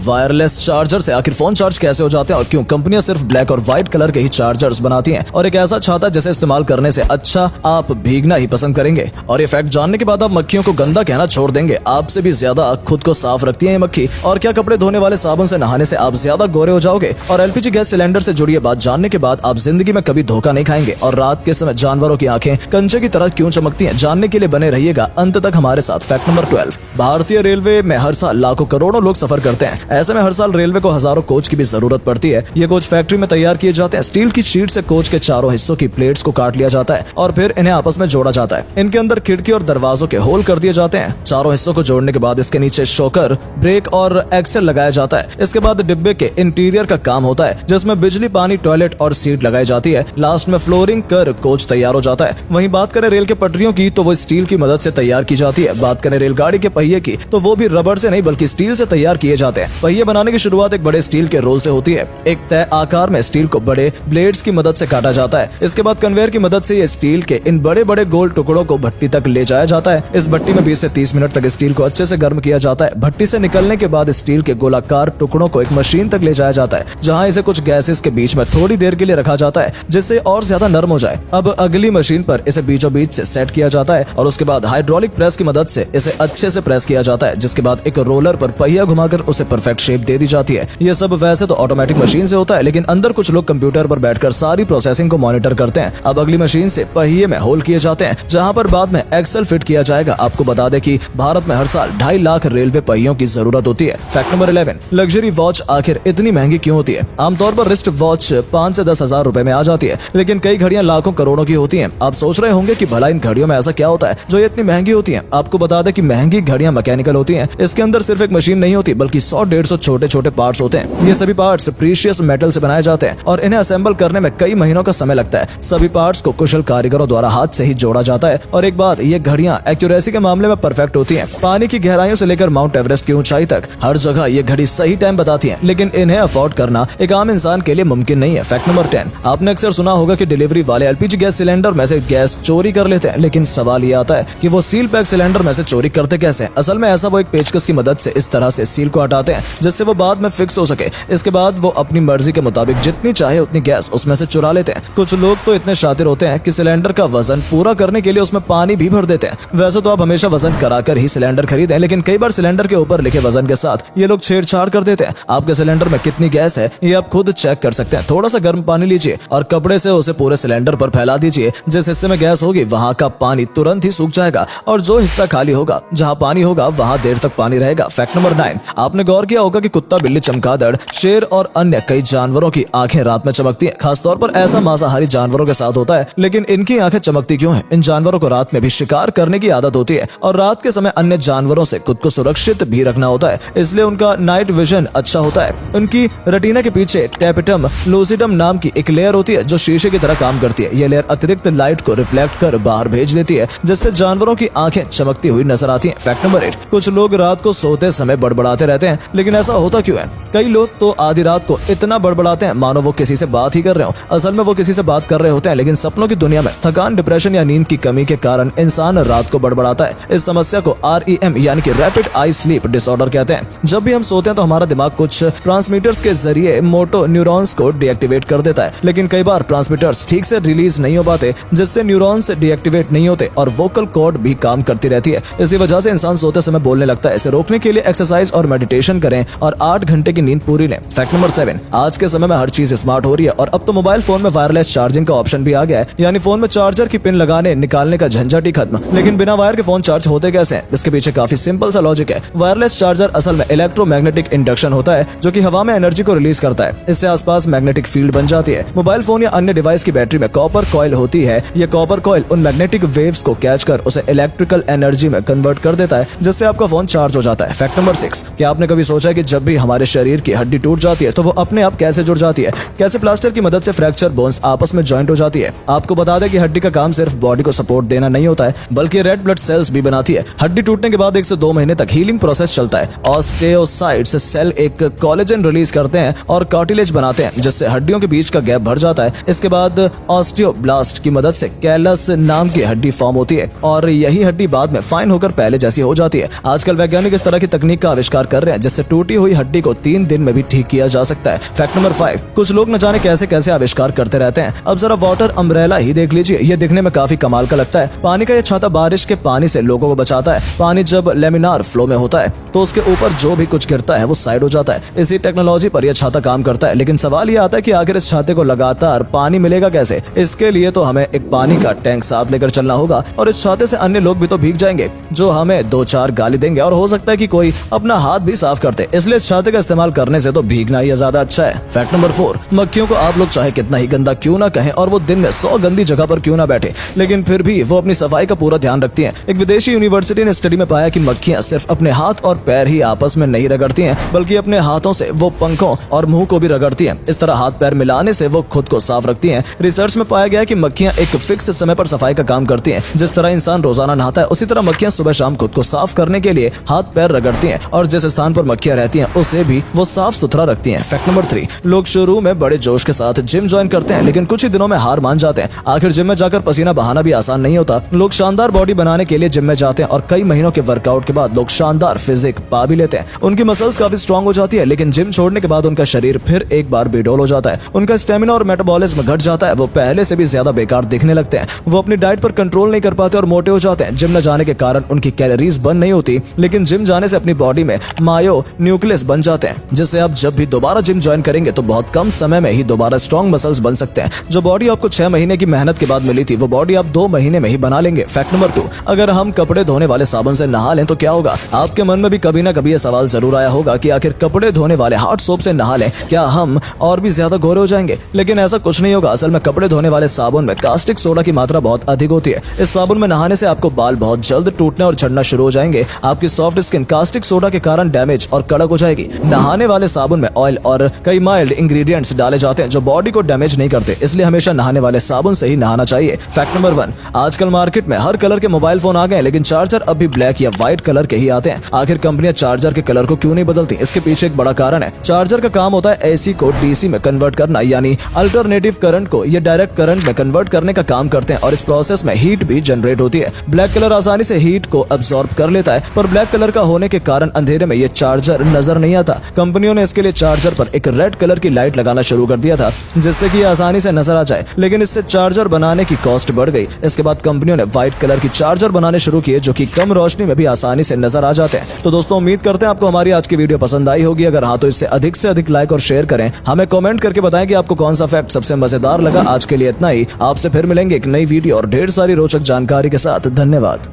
Wireless charger से आखिर phone charge कैसे हो जाते हैं और क्यों कंपनियां सिर्फ ब्लैक और व्हाइट कलर के ही चार्जर्स बनाती हैं, और एक ऐसा छाता जिसे इस्तेमाल करने से अच्छा आप भीगना ही पसंद करेंगे। और ये फैक्ट जानने के बाद आप मक्खियों को गंदा कहना छोड़ देंगे। आपसे भी ज्यादा खुद को साफ रखती है ये मक्खी। और क्या कपड़े धोने वाले साबुन से नहाने से आप ज्यादा गोरे हो जाओगे? और एलपीजी गैस सिलेंडर से जुड़ी ये बात जानने के बाद आप जिंदगी में कभी धोखा नहीं खाएंगे। और रात के समय जानवरों की आंखें कंचे की तरह क्यों चमकती हैं, जानने के लिए बने रहिएगा अंत तक हमारे साथ। फैक्ट नंबर 12, भारतीय रेलवे में हर साल लाखों करोड़ों लोग सफर करते हैं। ऐसे में हर साल रेलवे को हजारों कोच की भी जरूरत पड़ती है। ये कोच फैक्ट्री में तैयार किए जाते हैं। स्टील की शीट से कोच के चारों हिस्सों की प्लेट्स को काट लिया जाता है और फिर इन्हें आपस में जोड़ा जाता है। इनके अंदर खिड़की और दरवाजों के होल कर दिए जाते हैं। चारों हिस्सों को जोड़ने के बाद इसके नीचे शॉकर, ब्रेक और एक्सेल लगाया जाता है। इसके बाद डिब्बे के इंटीरियर का काम होता है, जिसमें बिजली, पानी, टॉयलेट और सीट लगाई जाती है। लास्ट में फ्लोरिंग कर कोच तैयार हो जाता है। वहीं बात करें रेल के पटरियों की तो वो स्टील की मदद से तैयार की जाती है। बात करें रेलगाड़ी के पहिए की तो वो भी रबड़ से नहीं बल्कि स्टील से तैयार किए जाते हैं। पहिए बनाने की शुरुआत एक बड़े स्टील के रोल से होती है। एक तय आकार में स्टील को बड़े ब्लेड्स की मदद से काटा जाता है। इसके बाद कन्वेयर की मदद से ये स्टील के इन बड़े बड़े गोल टुकड़ों को भट्टी तक ले जाया जाता है। इस भट्टी में 20 से 30 मिनट तक स्टील को अच्छे से गर्म किया जाता है। भट्टी से निकलने के बाद स्टील के गोलाकार टुकड़ों को एक मशीन तक ले जाया जाता है, जहां इसे कुछ गैसेस के बीच में थोड़ी देर के लिए रखा जाता है, जिससे और ज्यादा नरम हो जाए। अब अगली मशीन पर इसे बीचों बीच से सेट किया जाता है और उसके बाद हाइड्रोलिक प्रेस की मदद से इसे अच्छे से प्रेस किया जाता है, जिसके बाद एक रोलर पर पहिया घुमाकर उसे परफेक्ट शेप दे दी जाती है। ये सब वैसे तो ऑटोमेटिक मशीन से होता है, लेकिन अंदर कुछ लोग कंप्यूटर पर बैठकर सारी प्रोसेसिंग को मॉनिटर करते हैं। अब अगली मशीन से पहिए में होल किए जाते हैं, जहां पर बाद में एक्सेल फिट किया जाएगा। आपको बता दें कि भारत में हर साल 2.5 लाख रेलवे पहियों की जरूरत होती है। फैक्ट नंबर 11, लग्जरी वॉच आखिर इतनी महंगी क्यों होती है? आमतौर पर रिस्ट वॉच 5 से 10 हजार रुपए में आ जाती है, लेकिन कई घड़ियां लाखों करोड़ों की होती हैं। आप सोच रहे होंगे कि भला इन घड़ियों में ऐसा क्या होता है जो ये इतनी महंगी होती हैं? आपको बता दें कि महंगी घड़ियां मैकेनिकल होती हैं। इसके अंदर सिर्फ एक मशीन नहीं होती बल्कि 100-150 छोटे छोटे पार्ट्स होते हैं। ये सभी पार्ट्स प्रीशियस मेटल से बनाए जाते हैं और इन्हें असेंबल करने में कई महीनों का समय लगता है। सभी पार्ट्स को कुशल कारीगरों द्वारा हाथ से ही जोड़ा जाता है। और एक बात, ये घड़ियां एक्यूरेसी के मामले में परफेक्ट होती हैं। पानी की गहराइयों से लेकर माउंट एवरेस्ट की ऊंचाई तक हर जगह ये घड़ी सही टाइम बताती है, लेकिन इन्हें अफोर्ड करना एक आम इंसान के लिए मुमकिन नहीं है। फैक्ट नंबर 10, आपने अक्सर सुना होगा कि डिलीवरी वाले एलपीजी गैस सिलेंडर में से गैस चोरी कर लेते हैं, लेकिन सवाल ये आता है कि वो सील पैक सिलेंडर में से चोरी करते कैसे हैं? असल में ऐसा वो एक पेचकस की मदद से इस तरह से सील को हटाते हैं जिससे वो बाद में फिक्स हो सके। इसके बाद वो अपनी मर्जी के मुताबिक जितनी चाहे उतनी गैस उसमें से चुरा लेते हैं। कुछ लोग तो इतने शातिर होते हैं कि सिलेंडर का वजन पूरा करने के लिए उसमें पानी भी भर देते हैं। वैसे तो आप हमेशा वजन कराकर ही सिलेंडर खरीदें, लेकिन कई बार सिलेंडर के ऊपर लिखे वजन के साथ ये लोग छेड़छाड़ कर देते हैं। आपके सिलेंडर में कितनी गैस है ये आप खुद चेक कर सकते हैं। थोड़ा सा गर्म पानी लीजिए और कपड़े से उसे पूरे सिलेंडर पर फैला दीजिए। जिस हिस्से में गैस होगी वहां का पानी तुरंत ही सूख जाएगा और जो हिस्सा खाली होगा, जहां पानी होगा वहां देर तक पानी रहेगा। फैक्ट नंबर 9, आपने गौर किया होगा कि कुत्ता, बिल्ली, चमगादड़, शेर और अन्य कई जानवरों की आंखें रात में चमकती हैं। खासतौर पर ऐसा मांसाहारी जानवरों के साथ होता है, लेकिन इनकी आंखें चमकती क्यों है? इन जानवरों को रात में भी शिकार करने की आदत होती है और रात के समय अन्य जानवरों से खुद को सुरक्षित भी रखना होता है, इसलिए उनका नाइट विजन अच्छा होता है। उनकी रेटिना के पीछे टैपेटम लूसिडम नाम की एक लेयर होती है जो शीशे की तरह काम करती है। यह लेयर अतिरिक्त लाइट को रिफ्लेक्ट कर बाहर भेज देती है, जिससे जानवरों की आंखें चमकती हुई नजर आती हैं। फैक्ट नंबर 8, कुछ लोग रात को सोते समय बड़बड़ाते रहते हैं, लेकिन ऐसा होता क्यों है? कई लोग तो आधी रात को इतना बड़बड़ाते हैं मानो वो किसी से बात ही कर रहे हो। असल में वो किसी से बात कर रहे होते हैं, लेकिन सपनों की दुनिया में थकान, डिप्रेशन या नींद की कमी के कारण इंसान रात को बड़बड़ाता है। इस समस्या को REM यानी कि रैपिड आई स्लीप डिसऑर्डर कहते हैं। जब भी हम सोते हैं तो हमारा दिमाग कुछ ट्रांसमीटर्स के जरिए मोटो न्यूरॉन्स को डीएक्टिवेट कर देता है, लेकिन कई बार ट्रांसमीटर्स ठीक से रिलीज नहीं हो पाते, जिससे न्यूरॉन्स डीएक्टिवेट नहीं होते और वोकल कॉर्ड भी काम करती रहती है। इसी वजह से इंसान सोते समय बोलने लगता है। इसे रोकने के लिए एक्सरसाइज और मेडिटेशन करें और 8 घंटे की नींद पूरी लें। फैक्ट नंबर 7, आज के समय में हर चीज स्मार्ट हो रही है और अब तो मोबाइल फोन में वायरलेस चार्जिंग का ऑप्शन भी आ गया है, यानी फोन में चार्जर की पिन लगाने निकालने का झंझट ही खत्म। लेकिन बिना वायर के फोन चार्ज होते कैसे हैं? इसके पीछे काफी सिंपल सा लॉजिक है। वायरलेस चार्जर असल में इलेक्ट्रोमैग्नेटिक इंडक्शन होता है, जो कि हवा में एनर्जी को रिलीज करता है। इससे आसपास मैग्नेटिक फील्ड बन जाती है। मोबाइल फोन या अन्य डिवाइस की बैटरी में कॉपर कॉइल होती है। ये कॉपर कॉइल उन मैग्नेटिक वेव्स को कैच कर उसे इलेक्ट्रिकल एनर्जी में कन्वर्ट कर देता है, जिससे आपका फोन चार्ज हो जाता है। फैक्ट नंबर 6, क्या आपने कभी सोचा कि जब भी हमारे शरीर की हड्डी टूट जाती है तो वो अपने आप कैसे जुड़ जाती है? कैसे प्लास्टर की मदद से फ्रैक्चर बोन्स आपस में जॉइंट हो जाती है? आपको बता दें कि हड्डी का काम सिर्फ बॉडी को सपोर्ट देना नहीं होता है, बल्कि रेड ब्लड सेल्स भी बनाती है। हड्डी टूटने के बाद 1 से 2 महीने तक हीलिंग प्रोसेस चलता है। ऑस्टियोसाइट्स सेल एक कोलेजन रिलीज करते हैं और कार्टिलेज बनाते हैं, जिससे हड्डियों के बीच का गैप भर जाता है। इसके बाद ऑस्टियोब्लास्ट की मदद से कैलस नाम की हड्डी फॉर्म होती है और यही हड्डी बाद में फाइन होकर पहले जैसी हो जाती है। आजकल वैज्ञानिक इस तरह की तकनीक का आविष्कार कर रहे हैं जिससे टूटी हुई हड्डी को 3 दिन में भी ठीक किया जा सकता है। फैक्ट नंबर 5, कुछ लोग न जाने कैसे कैसे आविष्कार करते रहते हैं। अब जरा वाटर अम्ब्रेला ही देख लीजिए, ये दिखने में काफी कमाल का लगता है। पानी का ये छाता बारिश के पानी से लोगों को बचाता है। पानी जब लेमिनार फ्लो में होता है तो उसके ऊपर जो भी कुछ गिरता है वो साइड हो जाता है। इसी टेक्नोलॉजी पर यह छाता काम करता है। लेकिन सवाल ये आता है कि आखिर इस छाते को लगातार पानी मिलेगा कैसे? इसके लिए तो हमें एक पानी का टैंक साथ लेकर चलना होगा और इस छाते से अन्य लोग भी तो भीग जाएंगे जो हमें 2-4 गाली देंगे और हो सकता है कि कोई अपना हाथ भी साफ करते। इसलिए इस छाते का इस्तेमाल करने से तो भीगना ही ज्यादा अच्छा है। फैक्ट नंबर 4, मक्खियों को आप लोग चाहे कितना ही गंदा क्यों ना कहें और वो दिन में 100 गंदी जगह पर क्यों ना बैठे, लेकिन फिर भी वो अपनी सफाई का पूरा ध्यान रखती हैं। एक विदेशी यूनिवर्सिटी ने स्टडी में पाया कि मक्खियां सिर्फ अपने हाथ और पैर ही आपस में नहीं रगड़ती हैं, बल्कि अपने हाथों से वो पंखों और मुंह को भी रगड़ती हैं। इस तरह हाथ पैर मिलाने से वो खुद को साफ रखती हैं। रिसर्च में पाया गया कि मक्खियां एक फिक्स समय पर सफाई का काम करती हैं। जिस तरह इंसान रोजाना नहाता है उसी तरह मक्खियां सुबह शाम खुद को साफ करने के लिए हाथ पैर रगड़ती हैं और जिस स्थान पर मक्खियां रहती हैं उसे भी वो साफ सुथरा रखती हैं। फैक्ट नंबर 3, लोग शुरू में बड़े जोश के साथ जिम ज्वाइन करते हैं लेकिन कुछ ही दिनों में हार मान जाते हैं। आखिर जिम में जाकर पसीना बहाना भी आसान नहीं होता। लोग शानदार बॉडी बनाने के लिए जिम में जाते हैं और कई महीनों के वर्कआउट के बाद लोग शानदार फिजिक पा भी लेते हैं। उनकी मसल्स काफी स्ट्रांग हो जाती है, लेकिन जिम छोड़ने के बाद उनका शरीर फिर एक बार बेडोल हो जाता है। उनका स्टेमिना और मेटाबॉलिज्म घट जाता है। वो पहले से भी ज्यादा बेकार दिखने लगते हैं। वो अपनी डाइट पर कंट्रोल नहीं कर पाते और मोटे हो जाते हैं। जिम न जाने के कारण उनकी कैलोरीज बर्न नहीं होती, लेकिन जिम जाने से अपनी बॉडी में मायो न्यूक्लियस बन जाते हैं, जिससे आप जब भी दोबारा जिम ज्वाइन करेंगे तो बहुत कम समय में ही दोबारा स्ट्रॉन्ग मसल्स बन सकते हैं। जो बॉडी आपको 6 महीने की मेहनत के बाद मिली थी वो बॉडी आप 2 महीने में ही बना लेंगे। फैक्ट नंबर 2, अगर हम कपड़े धोने वाले साबुन से नहा लें तो क्या होगा? आपके मन में भी कभी ना कभी ये सवाल जरूर आया होगा कि आखिर कपड़े धोने वाले हॉट सोप से नहा लें, क्या हम और भी ज्यादा गोरे हो जाएंगे? लेकिन ऐसा कुछ नहीं होगा। असल में कपड़े धोने वाले साबुन में कास्टिक सोडा की मात्रा बहुत अधिक होती है। इस साबुन में नहाने से आपको बाल बहुत जल्द टूटने और झड़ना शुरू हो जाएंगे। आपकी सॉफ्ट स्किन कास्टिक सोडा के कारण डैमेज और कड़क हो जाएगी। नहाने वाले साबुन में ऑयल और कई माइल्ड इंग्रेडिएंट्स डाले जाते हैं जो बॉडी को डैमेज नहीं करते, इसलिए हमेशा नहाने वाले साबुन से ही नहाना चाहिए। फैक्ट नंबर 1, आजकल मार्केट में हर कलर के मोबाइल फोन आ गए लेकिन चार्जर अब भी ब्लैक या व्हाइट कलर के ही आते हैं। आखिर कंपनियां चार्जर के कलर को क्यों नहीं बदलती? इसके पीछे एक बड़ा कारण है। चार्जर का काम होता है एसी को डीसी में कन्वर्ट करना, यानी अल्टरनेटिव करंट को ये डायरेक्ट करंट में कन्वर्ट करने का काम करते हैं और इस प्रोसेस में हीट भी जनरेट होती है। ब्लैक कलर आसानी से हीट को अब्सॉर्ब कर लेता है, पर ब्लैक कलर का होने के कारण अंधेरे में ये चार्जर नजर नहीं आता। कंपनियों ने इसके लिए चार्जर पर एक रेड कलर की लाइट लगाना शुरू कर दिया था जिससे कि आसानी से नजर आ जाए, लेकिन इससे चार्जर बनाने की कॉस्ट बढ़ गई। इसके बाद कंपनियों ने व्हाइट कलर की चार्जर बनाने शुरू किए जो कि कम रोशनी में भी आसानी से नजर आ जाते हैं। तो दोस्तों, उम्मीद करते हैं आपको हमारी आज की वीडियो पसंद आई होगी। अगर हाँ तो इससे अधिक लाइक और शेयर करें। हमें कमेंट करके बताएं कि आपको कौन सा फैक्ट सबसे मजेदार लगा। आज के लिए इतना ही। आपसे फिर मिलेंगे एक नई वीडियो और ढेर सारी रोचक जानकारी के साथ। धन्यवाद।